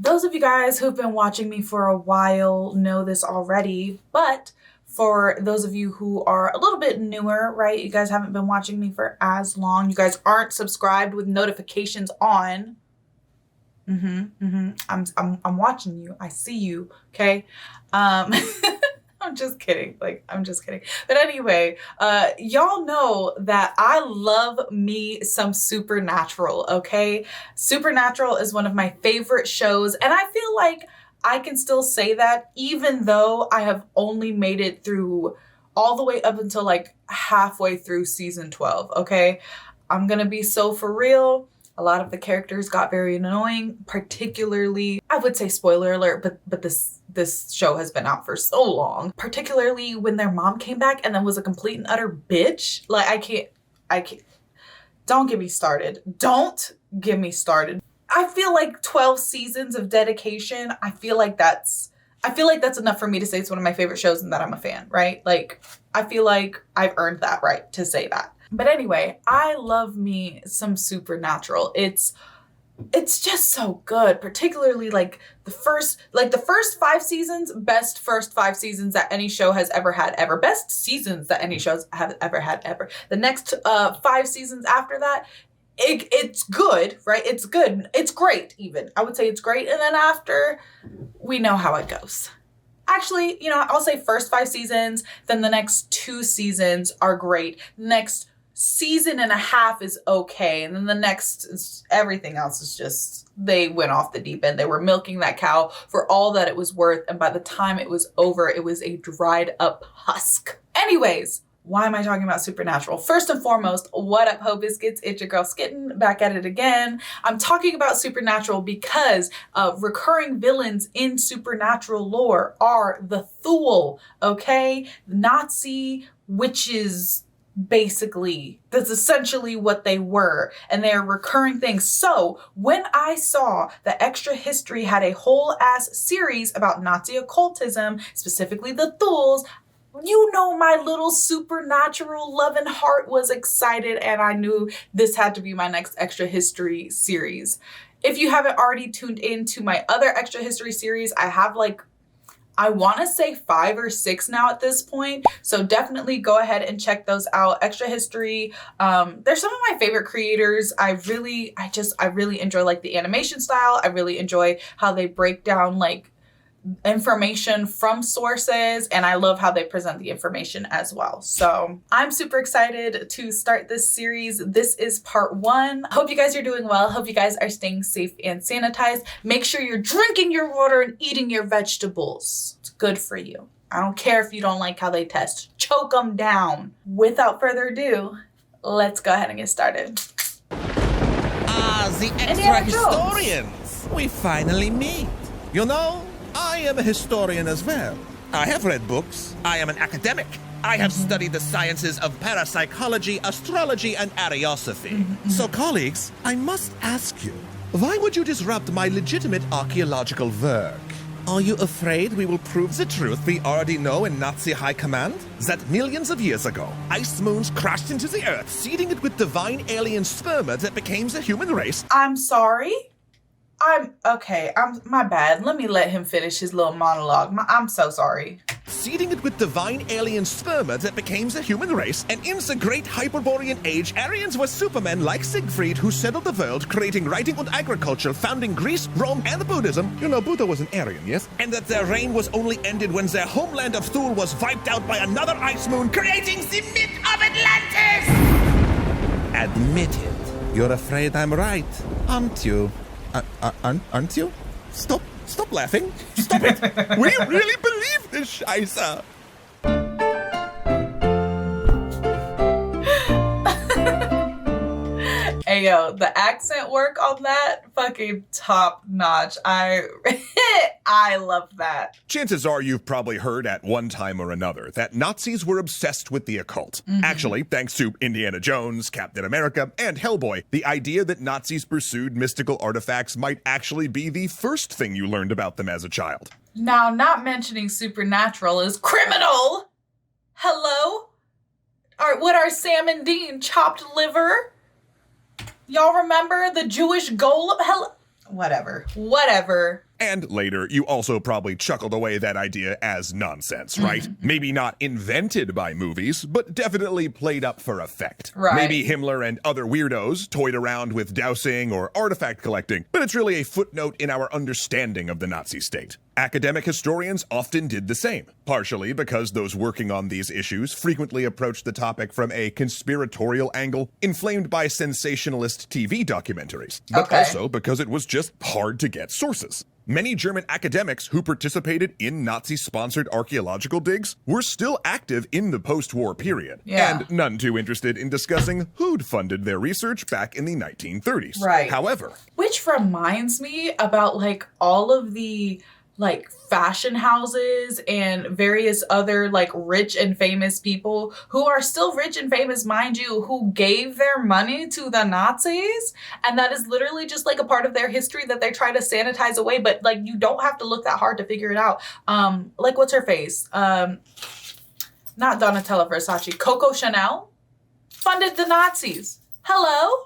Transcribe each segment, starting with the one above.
Those of you guys who've been watching me for a while know this already, but for those of you who are a little bit newer, right? You guys haven't been watching me for as long. You guys aren't subscribed with notifications on. I'm watching you. I see you. Okay. I'm just kidding. I'm just kidding. But anyway, y'all know that I love me some Supernatural, okay? Supernatural is one of my favorite shows, and I feel like I can still say that even though I have only made it through all the way up until like halfway through season 12, okay? I'm gonna be so for real. A lot of the characters got very annoying, particularly, I would say spoiler alert, but this show has been out for so long. Particularly when their mom came back and then was a complete and utter bitch. Like, I can't, don't get me started. Don't get me started. I feel like 12 seasons of dedication, I feel like that's enough for me to say it's one of my favorite shows and that I'm a fan, right? Like, I feel like I've earned that right to say that. But anyway, I love me some Supernatural. It's just so good, particularly like the first 5 seasons, best first 5 seasons that any show has ever had ever. Best seasons that any shows have ever had ever. The next 5 seasons after that, it's good, right? It's good. It's great even. I would say it's great. And then after, we know how it goes. Actually, you know, I'll say first 5 seasons, then the next 2 seasons are great. The next season and a half is okay, and then the next, everything else is just, they went off the deep end. They were milking that cow for all that it was worth, and by the time it was over, it was a dried up husk. Anyways, why am I talking about Supernatural? First and foremost, what up, Ho Biscuits? It's your girl Skitten, back at it again. I'm talking about Supernatural because recurring villains in Supernatural lore are the Thule, okay? Nazi witches. Basically, that's essentially what they were, and they're recurring things. So when I saw that Extra History had a whole ass series about Nazi occultism, specifically the Thules, you know, my little Supernatural loving heart was excited, and I knew this had to be my next Extra History series. If you haven't already tuned into my other Extra History series, I have I want to say 5 or 6 now at this point. So definitely go ahead and check those out. Extra History. They're some of my favorite creators. I really enjoy like the animation style. I really enjoy how they break down like information from sources, and I love how they present the information as well. So I'm super excited to start this series. This is part 1. Hope you guys are doing well. Hope you guys are staying safe and sanitized. Make sure you're drinking your water and eating your vegetables. It's good for you. I don't care if you don't like how they test. Choke them down. Without further ado, let's go ahead and get started. The extra historians. We finally meet. You know, I am a historian as well. I have read books. I am an academic. I have studied the sciences of parapsychology, astrology, and ariosophy. So, colleagues, I must ask you, why would you disrupt my legitimate archaeological work? Are you afraid we will prove the truth we already know in Nazi high command? That millions of years ago, ice moons crashed into the earth, seeding it with divine alien sperma that became the human race. I'm sorry? My bad. Let me let him finish his little monologue. I'm so sorry. Seeding it with divine alien sperma that became the human race, and in the great Hyperborean age, Aryans were supermen like Siegfried who settled the world, creating writing and agriculture, founding Greece, Rome, and Buddhism. You know, Buddha was an Aryan, yes? And that their reign was only ended when their homeland of Thule was wiped out by another ice moon, creating the myth of Atlantis! Admit it. You're afraid I'm right, aren't you? Aren't you? Stop laughing. Stop it. We really believe this, Scheisse. Hey yo, the accent work on that, fucking top notch. I love that. Chances are you've probably heard at one time or another that Nazis were obsessed with the occult. Actually, thanks to Indiana Jones, Captain America, and Hellboy, the idea that Nazis pursued mystical artifacts might actually be the first thing you learned about them as a child. Now, not mentioning Supernatural is criminal. Hello? What are Sam and Dean, chopped liver? Y'all remember the Jewish golem? Whatever. And later, you also probably chuckled away that idea as nonsense, right? Maybe not invented by movies, but definitely played up for effect. Right. Maybe Himmler and other weirdos toyed around with dowsing or artifact collecting, but it's really a footnote in our understanding of the Nazi state. Academic historians often did the same, partially because those working on these issues frequently approached the topic from a conspiratorial angle, inflamed by sensationalist TV documentaries, but also because it was just hard to get sources. Many German academics who participated in Nazi-sponsored archaeological digs were still active in the post-war period, and none too interested in discussing who'd funded their research back in the 1930s. Right. However, which reminds me about like all of the like fashion houses and various other like rich and famous people who are still rich and famous, mind you, who gave their money to the Nazis. And that is literally just like a part of their history that they try to sanitize away. But like, you don't have to look that hard to figure it out. Like what's her face? Not Donatella Versace, Coco Chanel funded the Nazis. Hello?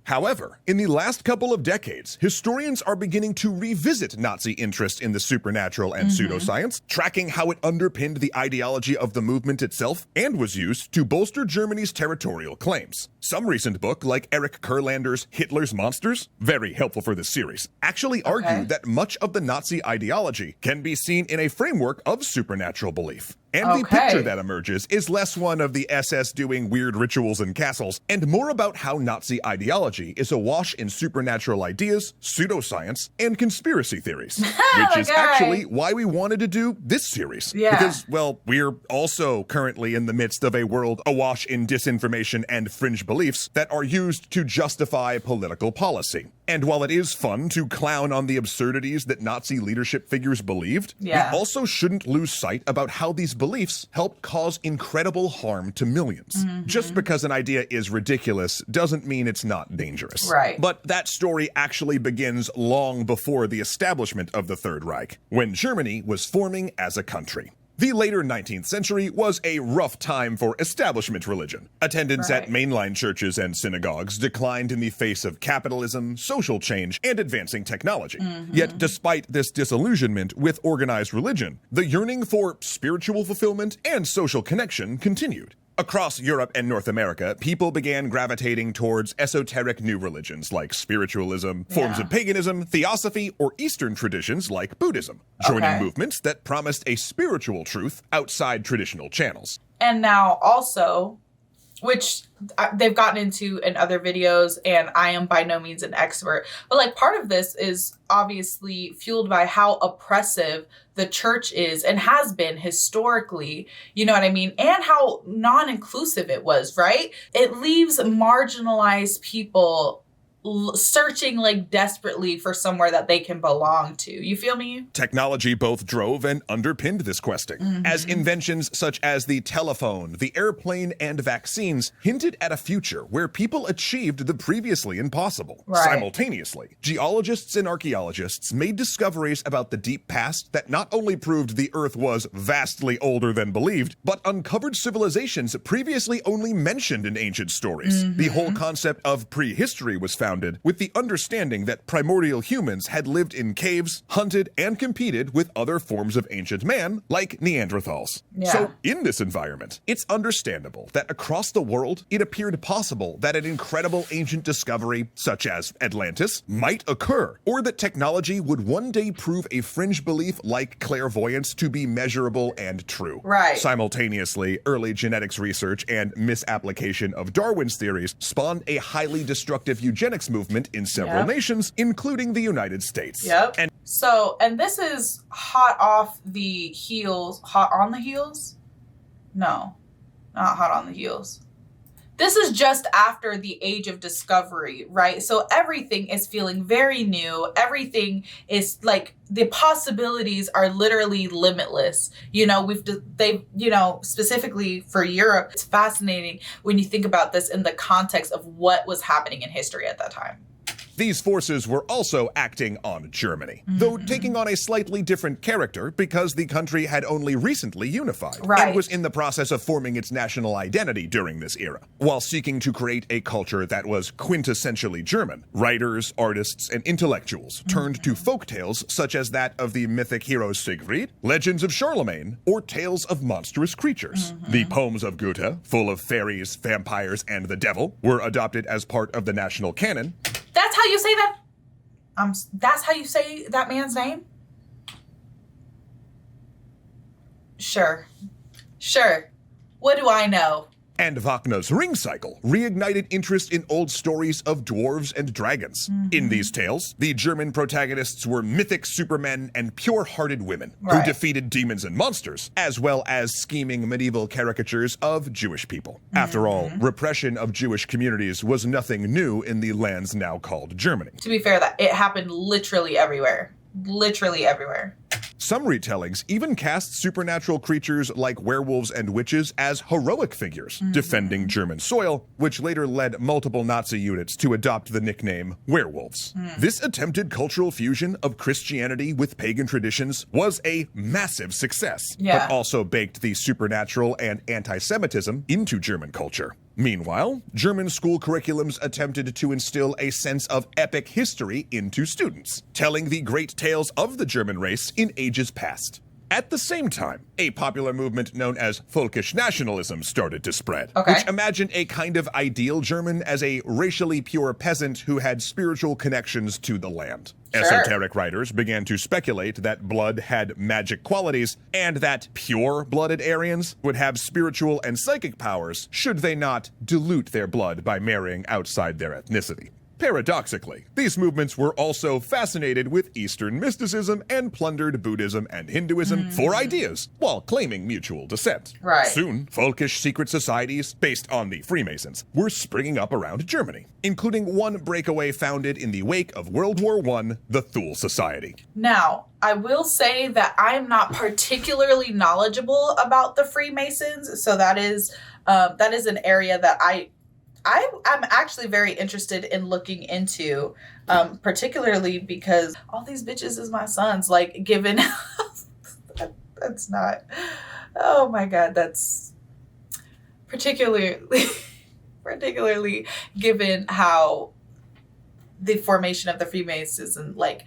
However, in the last couple of decades, historians are beginning to revisit Nazi interest in the supernatural and pseudoscience, tracking how it underpinned the ideology of the movement itself and was used to bolster Germany's territorial claims. Some recent book, like Eric Kurlander's Hitler's Monsters, very helpful for this series, actually argue that much of the Nazi ideology can be seen in a framework of supernatural belief. And the picture that emerges is less one of the SS doing weird rituals in castles, and more about how Nazi ideology is awash in supernatural ideas, pseudoscience, and conspiracy theories. Which is actually why we wanted to do this series. Because, well, we're also currently in the midst of a world awash in disinformation and fringe beliefs that are used to justify political policy. And while it is fun to clown on the absurdities that Nazi leadership figures believed, we also shouldn't lose sight about how these beliefs help cause incredible harm to millions. Just because an idea is ridiculous doesn't mean it's not dangerous. Right. But that story actually begins long before the establishment of the Third Reich, when Germany was forming as a country. The later 19th century was a rough time for establishment religion. Attendance at mainline churches and synagogues declined in the face of capitalism, social change, and advancing technology. Yet despite this disillusionment with organized religion, the yearning for spiritual fulfillment and social connection continued. Across Europe and North America, people began gravitating towards esoteric new religions like spiritualism, forms of paganism, theosophy, or Eastern traditions like Buddhism, joining movements that promised a spiritual truth outside traditional channels. And now also, which they've gotten into in other videos, and I am by no means an expert, but like part of this is obviously fueled by how oppressive the church is and has been historically, you know what I mean? And how non-inclusive it was, right? It leaves marginalized people searching like desperately for somewhere that they can belong to. You feel me? Technology both drove and underpinned this questing, as inventions such as the telephone, the airplane, and vaccines hinted at a future where people achieved the previously impossible. Simultaneously, geologists and archaeologists made discoveries about the deep past that not only proved the Earth was vastly older than believed, but uncovered civilizations previously only mentioned in ancient stories. The whole concept of prehistory was founded with the understanding that primordial humans had lived in caves, hunted, and competed with other forms of ancient man, like Neanderthals. So in this environment, it's understandable that across the world, it appeared possible that an incredible ancient discovery, such as Atlantis, might occur, or that technology would one day prove a fringe belief like clairvoyance to be measurable and true. Simultaneously, early genetics research and misapplication of Darwin's theories spawned a highly destructive eugenics movement in several nations, including the United States. And this is hot on the heels? No, not hot on the heels. This is just after the age of discovery, right? So everything is feeling very new. Everything is like, the possibilities are literally limitless. You know, specifically for Europe, it's fascinating when you think about this in the context of what was happening in history at that time. These forces were also acting on Germany, though taking on a slightly different character because the country had only recently unified and was in the process of forming its national identity during this era, while seeking to create a culture that was quintessentially German. Writers, artists, and intellectuals turned to folk tales such as that of the mythic hero Siegfried, legends of Charlemagne, or tales of monstrous creatures. The poems of Goethe, full of fairies, vampires, and the devil, were adopted as part of the national canon. That's how you say that? That's how you say that man's name? Sure. What do I know? And Wagner's Ring Cycle reignited interest in old stories of dwarves and dragons. In these tales, the German protagonists were mythic supermen and pure-hearted women who defeated demons and monsters, as well as scheming medieval caricatures of Jewish people. After all, repression of Jewish communities was nothing new in the lands now called Germany. To be fair, that it happened literally everywhere. Literally everywhere. Some retellings even cast supernatural creatures like werewolves and witches as heroic figures, defending German soil, which later led multiple Nazi units to adopt the nickname werewolves. This attempted cultural fusion of Christianity with pagan traditions was a massive success, but also baked the supernatural and anti-Semitism into German culture. Meanwhile, German school curriculums attempted to instill a sense of epic history into students, telling the great tales of the German race in ages past. At the same time, a popular movement known as folkish nationalism started to spread, which imagined a kind of ideal German as a racially pure peasant who had spiritual connections to the land. Esoteric writers began to speculate that blood had magic qualities and that pure-blooded Aryans would have spiritual and psychic powers should they not dilute their blood by marrying outside their ethnicity. Paradoxically, these movements were also fascinated with Eastern mysticism and plundered Buddhism and Hinduism for ideas, while claiming mutual descent. Soon, folkish secret societies, based on the Freemasons, were springing up around Germany, including one breakaway founded in the wake of World War I, the Thule Society. Now, I will say that I'm not particularly knowledgeable about the Freemasons, so that is an area that I'm actually very interested in looking into, particularly because all these bitches is my sons, like, given, that's not, oh my God, that's particularly given how the formation of the Freemasons and, like,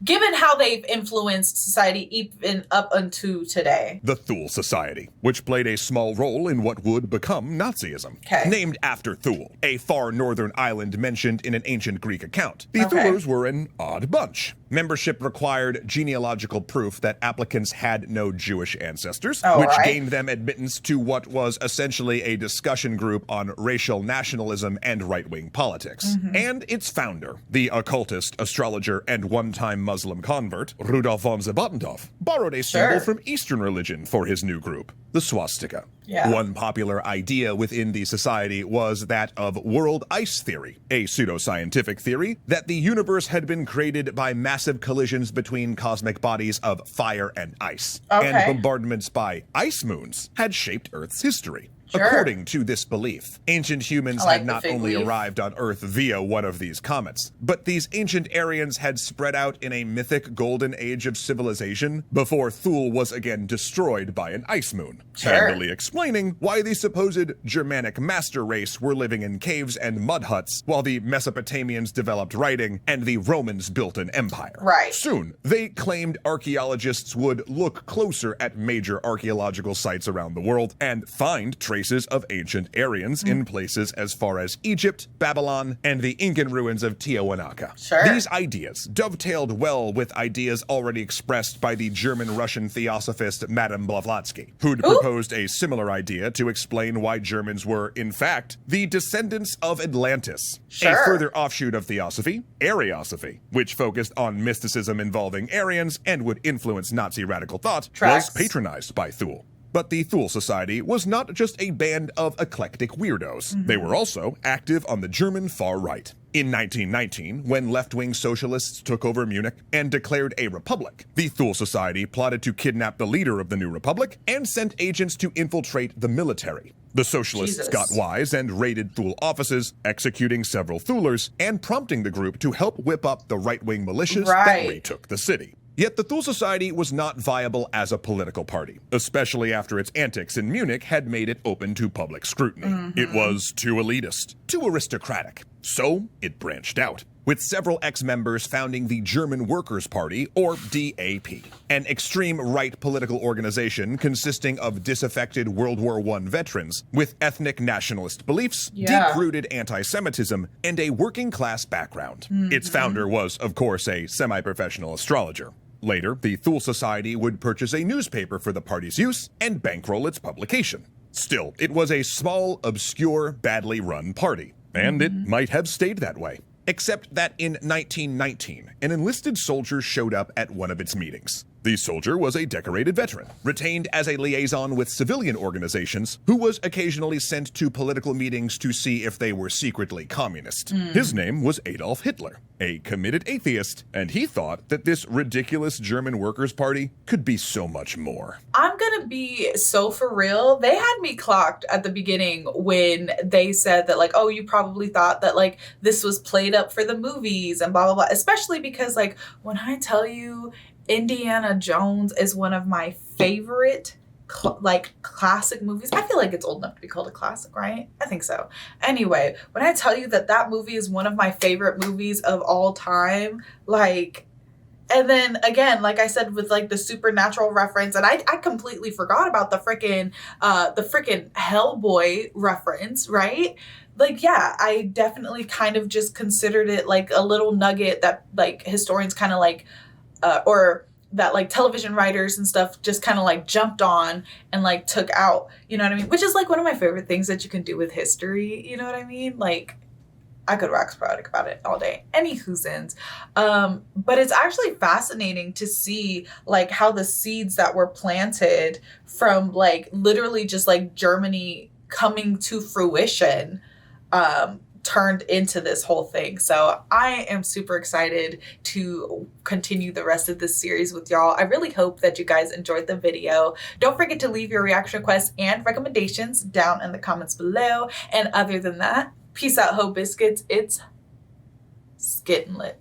given how they've influenced society even up unto today. The Thule Society, which played a small role in what would become Nazism. Named after Thule, a far northern island mentioned in an ancient Greek account. The Thulers were an odd bunch. Membership required genealogical proof that applicants had no Jewish ancestors, which gained them admittance to what was essentially a discussion group on racial nationalism and right-wing politics. And its founder, the occultist, astrologer, and one-time Muslim convert, Rudolf von Zebotendorf, borrowed a symbol from Eastern religion for his new group, the swastika. One popular idea within the society was that of world ice theory, a pseudoscientific theory that the universe had been created by massive collisions between cosmic bodies of fire and ice, and bombardments by ice moons had shaped Earth's history. According to this belief, ancient humans had not only arrived on Earth via one of these comets, but these ancient Aryans had spread out in a mythic golden age of civilization before Thule was again destroyed by an ice moon, handily explaining why the supposed Germanic master race were living in caves and mud huts while the Mesopotamians developed writing and the Romans built an empire. Soon, they claimed archaeologists would look closer at major archaeological sites around the world and find traces of ancient Aryans in places as far as Egypt, Babylon, and the Incan ruins of Tiahuanaca. These ideas dovetailed well with ideas already expressed by the German-Russian theosophist Madame Blavatsky, who'd proposed a similar idea to explain why Germans were, in fact, the descendants of Atlantis. A further offshoot of theosophy, Aryosophy, which focused on mysticism involving Aryans and would influence Nazi radical thought, was patronized by Thule. But the Thule Society was not just a band of eclectic weirdos. They were also active on the German far right. In 1919, when left-wing socialists took over Munich and declared a republic, the Thule Society plotted to kidnap the leader of the new republic and sent agents to infiltrate the military. The socialists got wise and raided Thule offices, executing several Thulers and prompting the group to help whip up the right-wing militias that retook the city. Yet the Thule Society was not viable as a political party, especially after its antics in Munich had made it open to public scrutiny. It was too elitist, too aristocratic. So it branched out, with several ex-members founding the German Workers' Party, or DAP, an extreme right political organization consisting of disaffected World War I veterans with ethnic nationalist beliefs, deep-rooted anti-Semitism, and a working-class background. Its founder was, of course, a semi-professional astrologer. Later, the Thule Society would purchase a newspaper for the party's use and bankroll its publication. Still, it was a small, obscure, badly run party, and it might have stayed that way. Except that in 1919, an enlisted soldier showed up at one of its meetings. The soldier was a decorated veteran, retained as a liaison with civilian organizations, who was occasionally sent to political meetings to see if they were secretly communist. His name was Adolf Hitler, a committed atheist, and he thought that this ridiculous German Workers' Party could be so much more. I'm gonna be so for real. They had me clocked at the beginning when they said that, like, oh, you probably thought that, like, this was played up for the movies and blah, blah, blah. Especially because, like, when I tell you Indiana Jones is one of my favorite classic movies. I feel like it's old enough to be called a classic, right? I think so. Anyway, when I tell you that that movie is one of my favorite movies of all time, like, and then again, like I said, with like the supernatural reference, and I completely forgot about the freaking Hellboy reference, right? Like, yeah, I definitely kind of just considered it like a little nugget that like historians kind of like, or that like television writers and stuff just kind of like jumped on and like took out, you know what I mean? Which is like one of my favorite things that you can do with history, you know what I mean? Like, I could wax poetic about it all day. Anywhoosins. But it's actually fascinating to see like how the seeds that were planted from like literally just like Germany coming to fruition turned into this whole thing. So I am super excited to continue the rest of this series with y'all. I really hope that you guys enjoyed the video. Don't forget to leave your reaction requests and recommendations down in the comments below. And other than that, peace out, ho biscuits. It's skittin' lit.